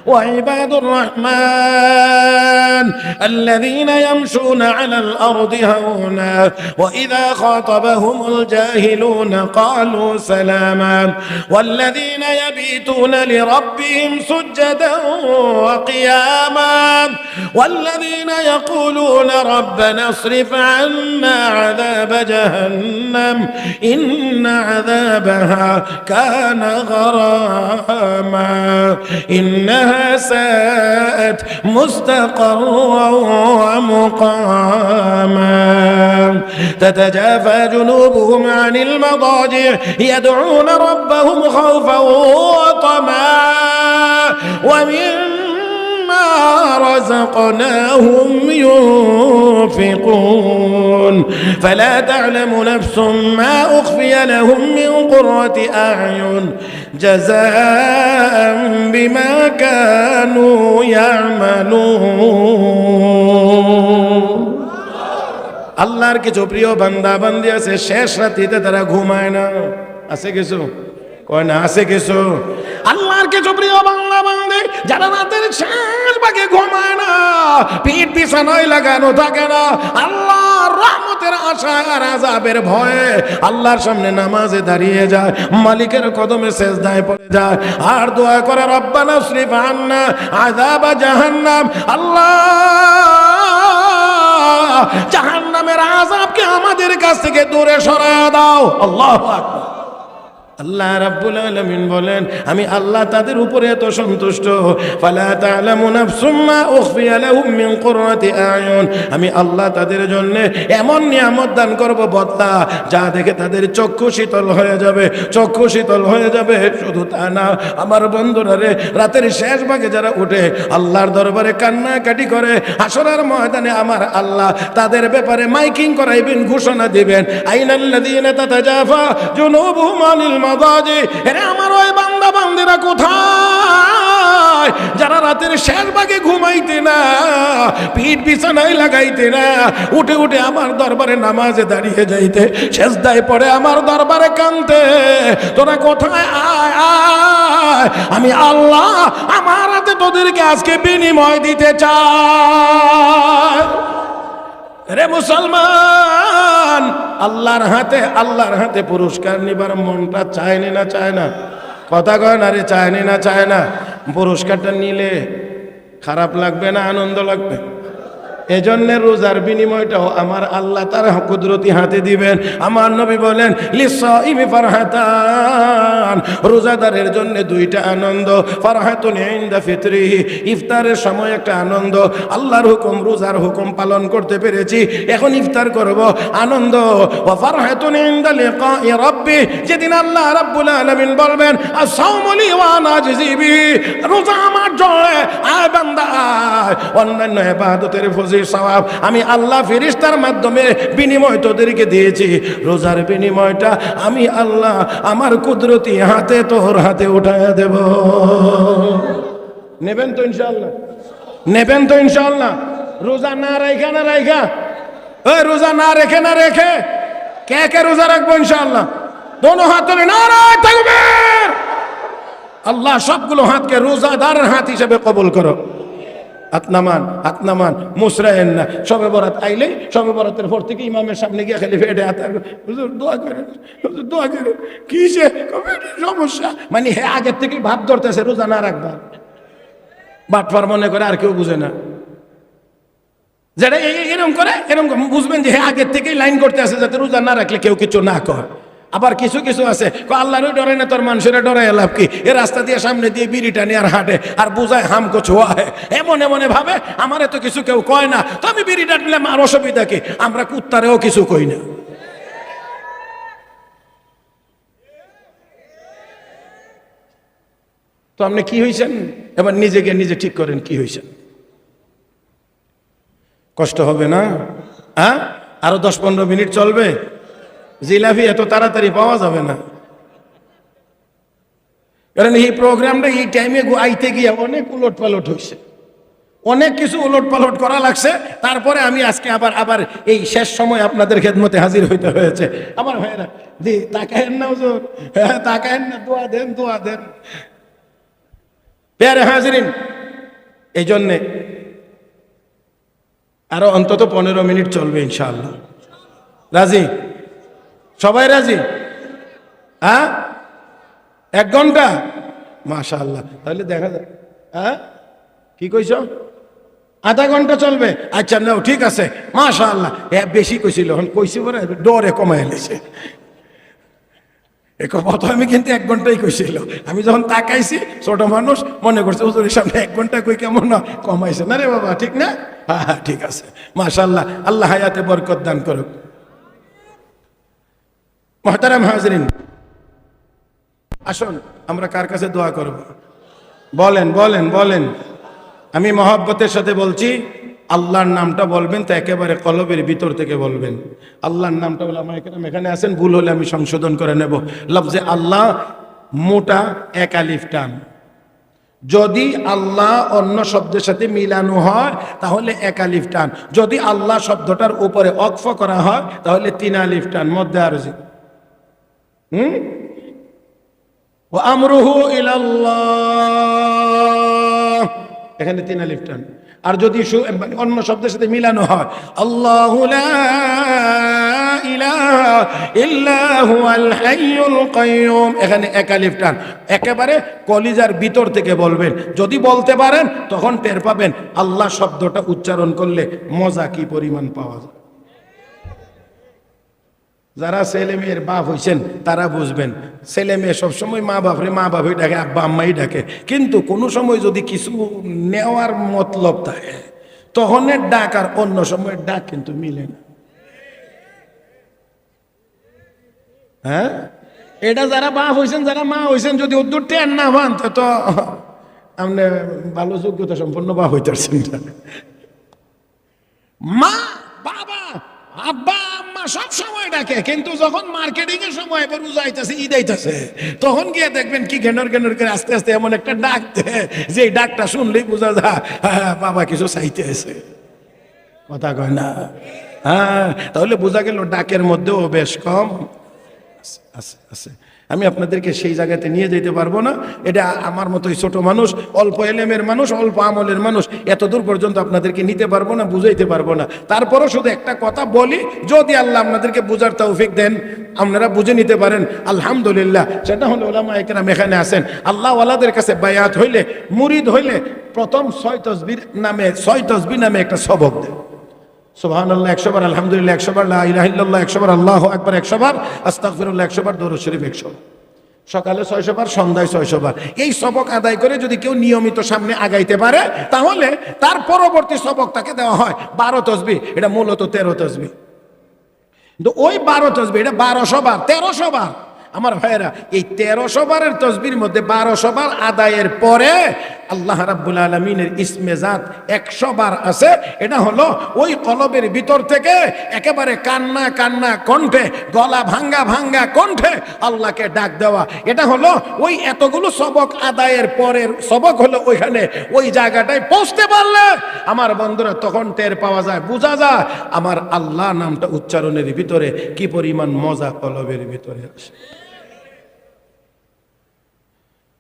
وعباد الرحمن الذين يمشون على الأرض هونا وإذا خاطبهم الجاهلون قالوا سلاما والذين يبيتون لربهم سجدا وقياما والذين يقولون ربنا اصرف عنا عذاب جهنم إن عذابها كان غراما إنها ساءت مستقرا ومقاما تتجافى جنوبهم عن المضاجع يدعون ربهم خوفا وطمعا ومما رزقناهم ينفقون فلا تعلم نفس ما أخفي لهم من قرة أعين جزاء بما كانوا يعملون আল্লাহর কিছু প্রিয় বান্দা বান্দি আছে শেষ রাত্রিতে তারা ঘুমায় না আছে কিছু কয় না আছে কিছু আল্লাহর কিছু প্রিয় বান্দা বান্দি যারা রাতের শেষ ভাগে ঘুমায় না পিঠ বিছানায় লাগানো থাকে না আল্লাহর রহমতের আশা আর আযাবের ভয়ে আল্লাহর সামনে নামাজে দাঁড়িয়ে যায় মালিকের কদমে সেজদায় পড়ে যায় আর দোয়া করে রব্বানা আসরিফ আন্না আযাবা জাহান্নাম আল্লাহ জাহান্নামের আযাবকে আমাদের কাছ থেকে দূরে সরায় দাও আল্লাহু আকবার আল্লাহ রাব্বুল আলামিন বলেন আমি আল্লাহ তাদের উপরে এত সন্তুষ্ট ফালা তা'লামু নাফসুম মা উখফিয়া লাহুম মিন কুররাতি আয়ুন আমি আল্লাহ তাদের জন্য এমন নিয়ামত দান করব বদলা যা দেখে তাদের চক্ষু শীতল হয়ে যাবে চক্ষু শীতল হয়ে যাবে শুধু তা না আমার বন্ধুরা রে রাতের শেষ ভাগে যারা উঠে আল্লাহর দরবারে কান্নাকাটি করে হাসরের ময়দানে আমার আল্লাহ তাদের ব্যাপারে মাইকিং করাইবেন ঘোষণা দিবেন আইনাল্লাযীনা তাতাজাফা জুনুবুহুম আনিল মাদাজি এরে আমার ওই বান্দা বান্দিরা কোথায় যারা রাতের শেষ ভাগে ঘুমাইতে না পিঠ বিছানায় লাগাইতে না উঠে উঠে আমার দরবারে নামাজে দাঁড়িয়ে যাইতে সেজদায় পড়ে আমার দরবারে কাঁদতে তোরা কোথায় আয় আয় আমি আল্লাহ আমার হাতে তোদেরকে আজকে বিনিময় দিতে চাই রে মুসলমান আল্লাহর হাতে পুরস্কার নিবার মনটা চায়নি না চায় না কথা কয় না রে চায়নি না চায় না পুরস্কারটা নিলে খারাপ লাগবে না আনন্দ লাগবে এজন্য রোজার বিনিময়টাও আমার আল্লাহ তার কুদরতি হাতে দিবেন আমার নবী বলেন লিসাইমি ফারহাতান রোজাদারের জন্য দুইটা আনন্দ ফারহাতুন ইনদা ফিতরিহি ইফতারের সময় একটা আনন্দ আল্লাহর হুকুম রোজার হুকুম পালন করতে পেরেছি এখন ইফতার করব আনন্দ ওয়া ফারহাতুন ইনদা লিকাই রাব্বি যেদিন আল্লাহ রাব্বুল আলামিন বলবেন আস-সাওমু লি ওয়া আনা আজজি বিহি রোজা আমার জন্য আয় বান্দা অন্যান্য ইবাদতের সওয়াব আমি আল্লাহ ফেরেশতার মাধ্যমে বিনিময় তোদেরকে দিয়েছি রোজার বিনিময়টা আমি আল্লাহ আমার কুদরতি হাতে তোর হাতে উঠায়া দেব নেবেন তো ইনশাআল্লাহ রোজা না রাখা ওই রোজা না রেখে কে রোজা রাখবো ইনশাআল্লাহ দোনো হাত ধরে নারায়ে তাকবীর আল্লাহ সবগুলো হাতকে রোজাদারের হাত হিসেবে কবুল করো আতনামান মুসরায়েন না শবে বরাত আইলে শবে বরাতের পর থেকে ইমামের সামনে গিয়ে খালি ফেটে হাত হুজুর দোয়া করে কিসে সমস্যা মানে হে আগের থেকে ভাব ধরতেছে রোজা না রাখবা বাটফার মনে করে আর কেউ বুঝে না যারা এরকম বুঝবেন যে হে আগের থেকেই লাইন করতে আছে যাতে রোজা না রাখলে কেউ কিছু না কয় আবার কিছু আছে আল্লাহরও ডরে না তোর মানুষের ডরে লাভ কি এ রাস্তা দিয়ে সামনে দিয়ে বিড়িটা নিয়ে আর হাঁটে আর বুঝায় হামকো ছোয়া হয় এমনে ভাবে আমার এত কিছু কেউ কয় না তো আমি বিড়িটা নিলাম আর অসুবিধা কি আমরা কুত্তারেও কিছু কই না তো আপনি কি হয়েছেন এবার নিজে ঠিক করেন কি হয়েছেন কষ্ট হবে না হ্যাঁ আরো 10-15 মিনিট চলবে জিলাপি এত তাড়াতাড়ি পাওয়া যাবে না কারণ এই প্রোগ্রামটা এই টাইমে আইতে গিয়ে অনেক উলট পালট হয়েছে অনেক কিছু উলট পালট করা লাগছে তারপরে আমি আজকে আবার এই শেষ সময় আপনাদের খেদমতে হাজির হইতে হয়েছে আমার ভাইরা দি তাকায়েন না হুজুর তাকায়েন না দোয়া দেন প্যারে হাজিরিন এই জন্যে আরো অন্তত 15 মিনিট চলবে ইনশাআল্লাহ। রাজি? সবাই রাজি? হ্যাঁ, 1 ঘন্টা, মাশাআল্লাহ। তাহলে দেখা যায়, হ্যাঁ কি কইছ? আধা ঘন্টা চলবে? আচ্ছা নাও, ঠিক আছে, মাশাআল্লাহ। বেশি কইছিল, এখন কইছি পরে ডরে কমাই এলেছে। কথা আমি কিন্তু 1 ঘন্টাই কইছিল। আমি যখন তাকাইছি, ছোট মানুষ মনে করছে হুজুরের সামনে 1 ঘন্টা কই কেমন না কমাইছে। না রে বাবা, ঠিক না? হ্যাঁ ঠিক আছে, মাশাআল্লাহ। আল্লাহ হায়াতে বরকত দান করুক। মুহতারাম হাজরিন, আসুন আমরা কার কাছে দোয়া করব? বলেন বলেন বলেন। আমি মহব্বতের সাথে বলছি, আল্লাহর নামটা বলবেন তো একেবারে কলবের ভিতর থেকে বলবেন। আল্লাহর নামটা বলে, আমার এখানে আছেন, ভুল হলে আমি সংশোধন করে নেব। লফজে আল্লাহ মোটা 1 আলিফ টান। যদি আল্লাহ অন্য শব্দের সাথে মিলানো হয় তাহলে 1 আলিফ টান। যদি আল্লাহ শব্দটার উপরে ওয়াকফ করা হয় তাহলে 3 আলিফ টান, মধ্যে আরজি। ওয়া আমরুহু ইলাল্লাহ, এখানে 3 আলিফ টান। আর যদি অন্য শব্দের সাথে মিলানো হয়, আল্লাহু লা ইলাহা ইল্লা হুয়াল হাইয়ুল কাইয়ুম, এখানে 1 আলিফ টান। একেবারে কলিজার ভিতর থেকে বলবেন। যদি বলতে পারেন তখন টের পাবেন আল্লাহ শব্দটা উচ্চারণ করলে মজা কি পরিমাণ পাওয়া যায়। যারা ছেলে মেয়ের বাপ হইছেন তারা বুঝবেন, ছেলে মেয়ে সবসময় মা বাপই ডাকে, আব্বা আম্মাই ডাকে। কিন্তু কোনো সময় যদি কিছু নেওয়ার মতলব থাকে তখনের ডাক আর অন্য সময়ের ডাক কিন্তু মিলে না। হ্যাঁ, এটা যারা বাপ হইছেন, যারা মা হইছেন, যদি উদ্দুর টেন না পান তো আপনি ভালো যোগ্যতা সম্পন্ন বাপ হইতেছেন। মা বাবা আব্বা আম্মা সব সময় ডাকে, কিন্তু যখন মার্কেটিং এর সময় এবার উজাইতেছে, ঈদ আইতেছে, তখন গিয়ে দেখবেন কি ঘেনর করে আস্তে আস্তে এমন একটা ডাক দেয় যে এই ডাকটা শুনলেই বোঝা যায় বাবা কিছু চাইতে আছে। কথা কয় না? হ্যাঁ, তাহলে বোঝা গেল ডাকের মধ্যেও বেশ কম আছে আছে। আমি আপনাদেরকে সেই জায়গাতে নিয়ে যেতে পারবো না। এটা আমার মতোই ছোট মানুষ, অল্প এলেমের মানুষ, অল্প আমলের মানুষ, এত দূর পর্যন্ত আপনাদেরকে নিতে পারবো না, বুঝাইতে পারবো না। তারপরও শুধু একটা কথা বলি, যদি আল্লাহ আপনাদেরকে বুঝার তৌফিক দেন, আপনারা বুঝে নিতে পারেন আলহামদুলিল্লাহ। সেটা হলো উলামায়ে কেরাম এখানে আছেন, আল্লাহ ওয়ালাদের কাছে বায়াত হইলে, মুরিদ হইলে প্রথম 6 তসবিহ নামে একটা সবক দেয়। সুবহানাল্লাহ 100 বার, আলহামদুলিল্লাহ 100 বার, লা ইলাহা ইল্লাল্লাহ 100 বার, আল্লাহু আকবার 100 বার, আস্তাগফিরুল্লাহ 100 বার, দরুদ শরীফ 100 বার। সকালে 600 বার, সন্ধ্যায় 600 বার। এই সবক আদায় করে যদি কেউ নিয়মিত সামনে আগাইতে পারে তাহলে তার পরবর্তী সবক তাকে দেওয়া হয় 12 তসবিহ। এটা মূলত 13 তসবিহ, কিন্তু ওই 12 তসবিহ এটা 1200 বার, 1300 বার। আমার ভাইয়েরা, এই 1300 বারের তসবির মধ্যে 1200 বার আদায়ের পরে আল্লাহ রাব্বুল আলামিনের ইসমে জাত 100 বার আছে। এটা হলো ওই কলবের ভিতর থেকে একেবারে কান্না কান্না কণ্ঠে, গলা ভাঙ্গা ভাঙ্গা কণ্ঠে আল্লাহকে ডাক দেওয়া। এটা হলো ওই এতগুলো সবক আদায়ের পরের সবক হলো ওইখানে, ওই জায়গাটায় পৌঁছতে পারলে আমার বন্ধুরা তখন টের পাওয়া যায়, বোঝা যায় আমার আল্লাহ নামটা উচ্চারণের ভিতরে কি পরিমাণ মজা কলবের ভিতরে আসে।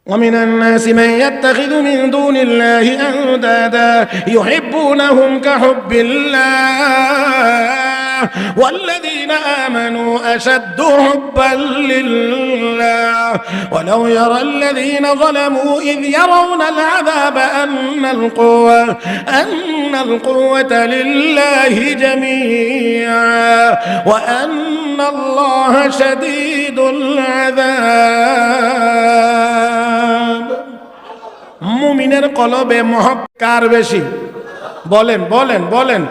ومن الناس من يتخذ من دون الله أندادا يحبونهم كحب الله والذين آمنوا أشد حبا لله ولو يرى الذين ظلموا إذ يرون العذاب أن القوة لله جميعا وأن الله شديد العذاب। মুমিনের কলবে মহব্বত কার বেশি? বলেন বলেন বলেন।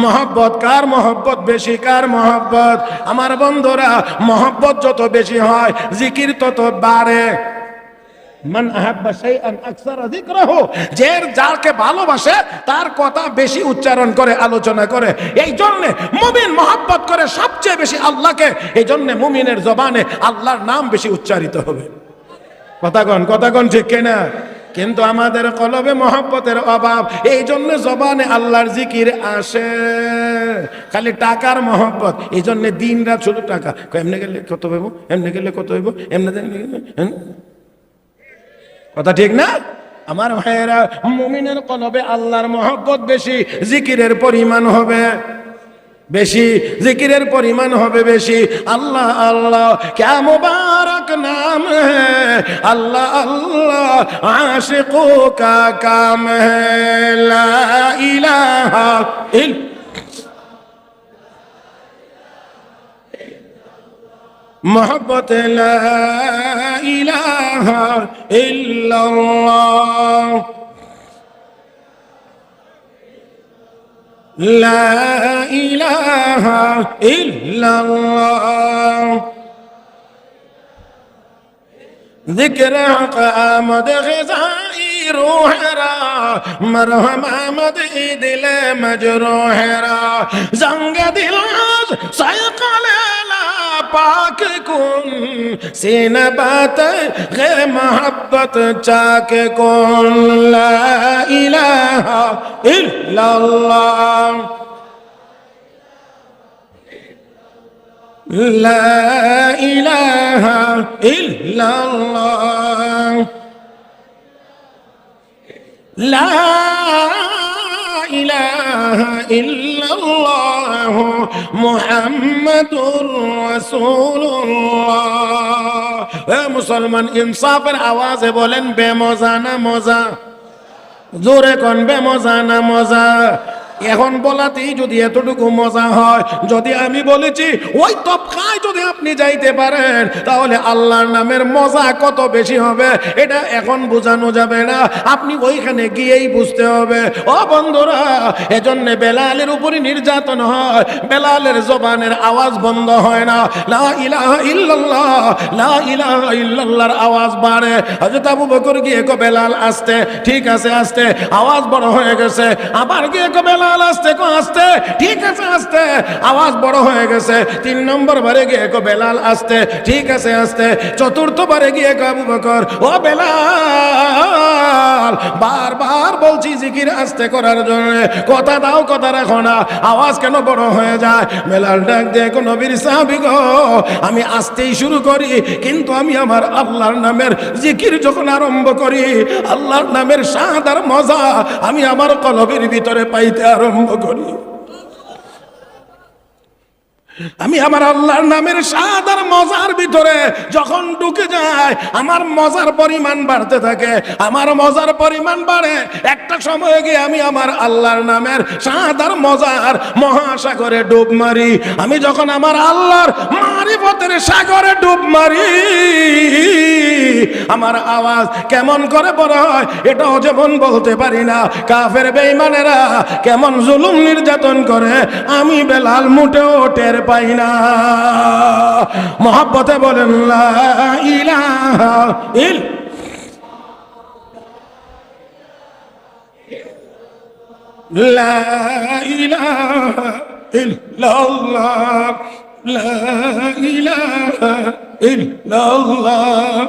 মহব্বত কার? মহব্বত বেশি কার? মহব্বত। আমার বন্ধুরা, মহব্বত যত বেশি হয় জিকির তত বাড়ে। মান আহাব্বা শাইআন আকসারা যিকরাহু, যে যাকে ভালোবাসে তার কথা বেশি উচ্চারণ করে, আলোচনা করে। এই জন্য মুমিন মহব্বত করে সবচেয়ে বেশি আল্লাহকে। এই জন্য মুমিনের জবানে আল্লাহর নাম বেশি উচ্চারিত হবে। কথা কোন ঠিক কিনা? কিন্তু আমাদের কলবে মহব্বতের অভাব, এই জন্য জবানে আল্লাহর জিকির আসে, খালি টাকার মহব্বত। এই জন্য দিন রাত শুধু টাকা, এমনি গেলে কত হইব, এমনি গেলে কত হইব, এমনি কথা ঠিক না? আমার ভাইয়েরা, মুমিনের কলবে আল্লাহর মহব্বত বেশি, জিকিরের পরিমাণ হবে বেশি, জিকিরের পরিমাণ হবে বেশি। আল্লাহ আল্লাহ ক্যা মুবারক নাম হ্যায়, আল্লাহ আল্লাহ আশিকো কা কাম হ্যায়, লা ইলাহা মোহব্বত লা ইলাহা ইল্লাল্লাহ, লা ইলাহা ইল্লাল্লাহ। ذکر حق آمد غذائی روح را، مرہم آمد دل مجروح را، زنگ دل از سیقل لا پاک کن، سینہ بات غیر محبت چاک کن، لا الہ الا اللہ، لا إله إلا الله، لا إله إلا الله محمد رسول الله۔ اے مسلمان، انصافের আওয়াজে বলেন বেমজা না মজা? জোরে কোন বেমজা না মজা? এখন বলাতেই যদি এতটুকু মজা হয়, যদি আমি বলেছি ওই তবকায় যদি আপনি যাইতে পারেন, তাহলে আল্লাহর নামের মজা কত বেশি হবে এটা এখন বোঝানো যাবে না, আপনি ওইখানে গিয়েই বুঝতে হবে। ও বন্ধুরা, এজন্য বেলালের উপরে নির্যাতন হয়, বেলালের জবানের আওয়াজ বন্ধ হয় না, লা ইলাহা ইল্লাল্লাহ, লা ইলাহা ইল্লাল্লাহর আওয়াজ বাড়ে। হযরত আবু বকর গিয়ে কো বেলাল আস্তে, ঠিক আছে আস্তে, আওয়াজ বড় হয়ে গেছে। আবার গিয়ে কো বেলাল আস্তে, কো আস্তে, ঠিক আছে আস্তে, আওয়াজ বড় হয়ে গেছে। 3 নম্বর বারে গিয়ে কো বেলাল আস্তে, ঠিক আছে আস্তে। চতুর্থ বারে গিয়ে কো আবু বকর, ও বেলাল, বারবার বলছি জিকির আস্তে করার জন্য, কথা দাও কথা রাখো না, আওয়াজ কেন বড় হয়ে যায়? বেলাল ডাক দিয়ে কো নবীর সাহাবী গো, আমি আস্তেই শুরু করি, কিন্তু আমি আমার আল্লাহর নামের জিকির যখন আরম্ভ করি, আল্লাহর নামের স্বাদ আর মজা আমি আমার কলবের ভিতরে পাইতে আরম্ভ করি। আমি আমার আল্লাহর নামের স্বাদ আর মজার ভিতরে যখন ঢুকে যায়, আমার মজার পরিমাণ বাড়তে থাকে, আমার মজার পরিমাণ বাড়ে। একটা সময় গিয়ে আমি আমার আল্লাহর নামের স্বাদ আর মজার মহাসাগরে ডুব মারি। আমি যখন আমার আল্লাহর মারিফতের সাগরে ডুব মারি, আমার আওয়াজ কেমন করে বড় হয় এটাও যেমন বলতে পারি না। কাফের বেঈমানেরা কেমন জুলুম নির্যাতন করে আমি বেলাল মোটেও টের পাই না। মহব্বতে বলেন লা ইলাহা লা ইলাহা ইল্লাল্লাহ, লা ইলাহা ইল্লাল্লাহ,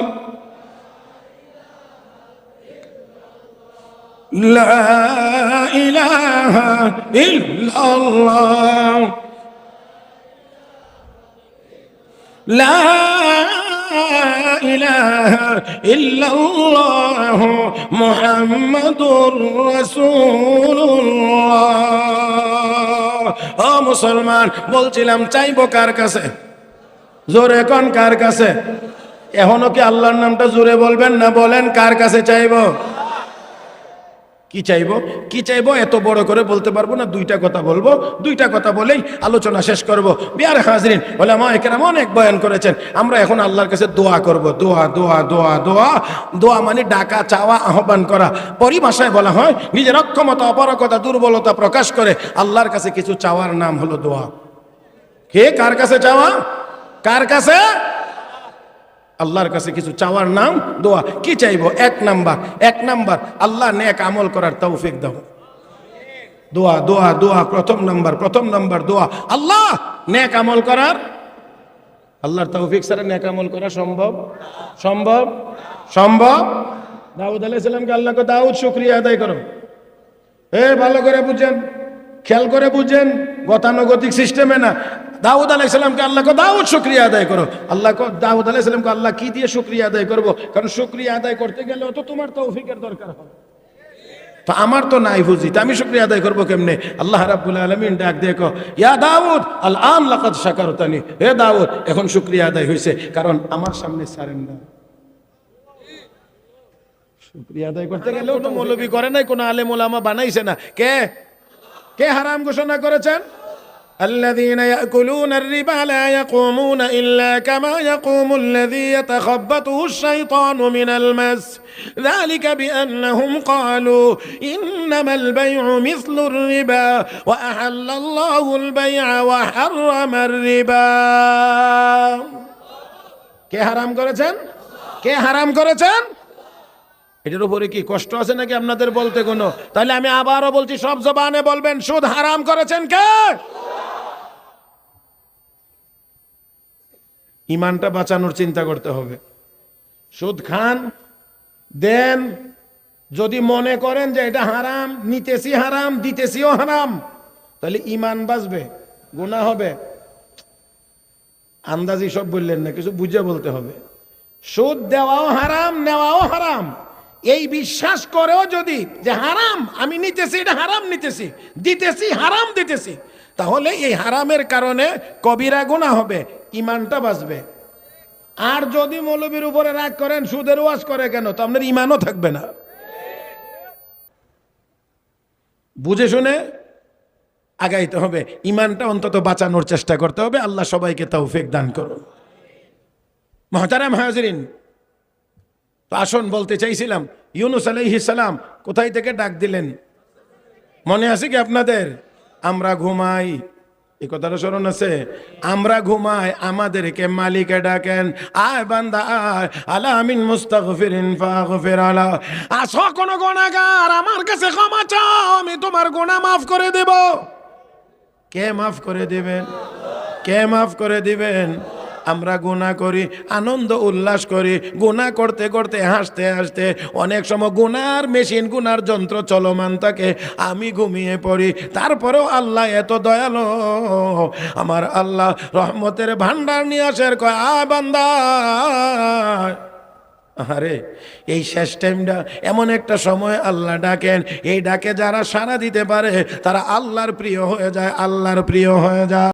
লা ইলাহা ইল্লাল্লাহ, লা ইলাহা ইল্লাল্লাহ মুহাম্মাদুর রাসূলুল্লাহ। ও মুসলমান, বলছিলাম চাইবো কার কাছে? জোরে কোন কার কাছে? এখনো কি আল্লাহর নামটা জোরে বলবেন না? বলেন কার কাছে চাইবো? কি চাইবো? কি চাইবো এত বড় করে বলতে পারবো না, দুইটা কথা বলবো, দুইটা কথা বলেই আলোচনা শেষ করব। বিয়ার হাজরিন, ওলামা একরাম অনেক বয়ান করেছেন, আমরা এখন আল্লাহর কাছে দোয়া করব। দোয়া দোয়া দোয়া দোয়া, দোয়া মানে ডাকা, চাওয়া, আহ্বান করা। পরিভাষায় বলা হয় নিজের অক্ষমতা, অপারগতা, দুর্বলতা প্রকাশ করে আল্লাহর কাছে কিছু চাওয়ার নাম হলো দোয়া। কে কার কাছে চাওয়া? কার কাছে? আল্লাহর কাছে কিছু চাওয়ার নাম দোয়া। কি চাইবো? এক নাম্বার আল্লাহ নেক আমল করার তৌফিক দাও। দোয়া দোয়া দোয়া, প্রথম নাম্বার দোয়া, আল্লাহ নেক আমল করার। আল্লাহর তৌফিক ছাড়া নেক আমল করা সম্ভব? দাউদ আলাইহিস সালামকে আল্লাহকে দাউদ শুকরিয়া আদায় করো। ভালো করে বুঝেন, খেয়াল করে বুঝেন, গতানুগতিক সিস্টেমে না। দাউদ আলাইহিস সালামকে আল্লাহ কো দাউদ শুকরিয়া আদায় করো, আল্লাহ কো দাউদ আলাইহিস সালামকে আল্লাহ কি দিয়ে শুকরিয়া আদায় করব? কারণ শুকরিয়া আদায় করতে গেলেও তো তোমার তৌফিকের দরকার হবে, তো আমার তো নাই বুঝি, তো আমি শুকরিয়া আদায় করবো কেমনে? আল্লাহ রাব্বুল আলামিন ডাক দেখো, ইয়া দাউদ আল আন লাকাদ শাকারতানি, হে দাউদ এখন শুকরিয়া আদায় হয়েছে, কারণ আমার সামনে সারেন্ডার। শুকরিয়া আদায় করতে গেলে কোনো মৌলবি করে নাই, কোনো আলেম ওলামা বানাইছে না। কে কে হারাম ঘোষণা করেছেন? الذين يأكلون الربا لا يقومون إلا كما يقوم الذي يتخبطه الشيطان من المس ذلك بأنهم قالوا إنما البيع مثل الربا وأحل الله البيع وحرم الربا। কে হারাম করেছেন? কে হারাম করেছেন? এটার উপরে কি কষ্ট আছে নাকি আপনাদের বলতে কোনো? তাহলে আমি আবারও বলছি, সব জবানে বলবেন, সুদ হারাম করেছেন কে? ইমানটা বাঁচানোর চিন্তা করতে হবে। সুদ খান, দেন, যদি মনে করেন যে এটা হারাম, নিতেছি হারাম, দিতেছিও হারাম, তাহলে ইমান বাঁচবে, গুনাহ হবে। আন্দাজি সব বললেন না, কিছু বুঝে বলতে হবে। সুদ দেওয়াও হারাম, নেওয়াও হারাম, এই বিশ্বাস করেও যদি যে হারাম আমি নিতেছি, এটা হারাম নিতেছি, দিতেছি হারাম দিতেছি, তাহলে এই হারামের কারণে কবিরা গুনাহ হবে, ইমানটা বাঁচবে। আর যদি মৌলবীর উপরে রাগ করেন, সুদের ওয়াজ করে কেন, তো আপনার ইমানও থাকবে না। বুঝে শুনে আগাইতে হবে, ইমানটা অন্তত বাঁচানোর চেষ্টা করতে হবে। আল্লাহ সবাইকে তৌফিক দান করুন। মুহতারাম হাজিরিন, তো আসুন, বলতে চাইছিলাম, ইউনূস আলাইহিস সালাম কোথায় থেকে ডাক দিলেন মনে আছে কি আপনাদের? আমরা ঘুমাই, এই কথাটা স্মরণ আছে? আমরা ঘুমাই, আমাদেরকে মালিকে ডাকেন, আয় বান্দা আয়, আলা মিন মুস্তাগফিরিন ফাগফির আলা, আসো কোন গুনাহগার, আমার কাছে ক্ষমা চাও, আমি তোমার গুনাহ মাফ করে দেব। কে মাফ করে দিবেন? কে মাফ করে দিবেন? আমরা গুনাহ করি, আনন্দ উল্লাস করি, গুনাহ করতে করতে হাসতে হাসতে অনেক সময় গুনার মেশিন, গুনার যন্ত্র চলমান থাকে, আমি ঘুমিয়ে পড়ি, তারপরেও আল্লাহ এত দয়ালু, আমার আল্লাহ রহমতের ভান্ডার নিয়ে আসার কয়, আয় বান্দা। আরে এই শেষ টাইমটা এমন একটা সময় আল্লাহ ডাকেন, এই ডাকে যারা সাড়া দিতে পারে তারা আল্লাহর প্রিয় হয়ে যায়, আল্লাহর প্রিয় হয়ে যায়।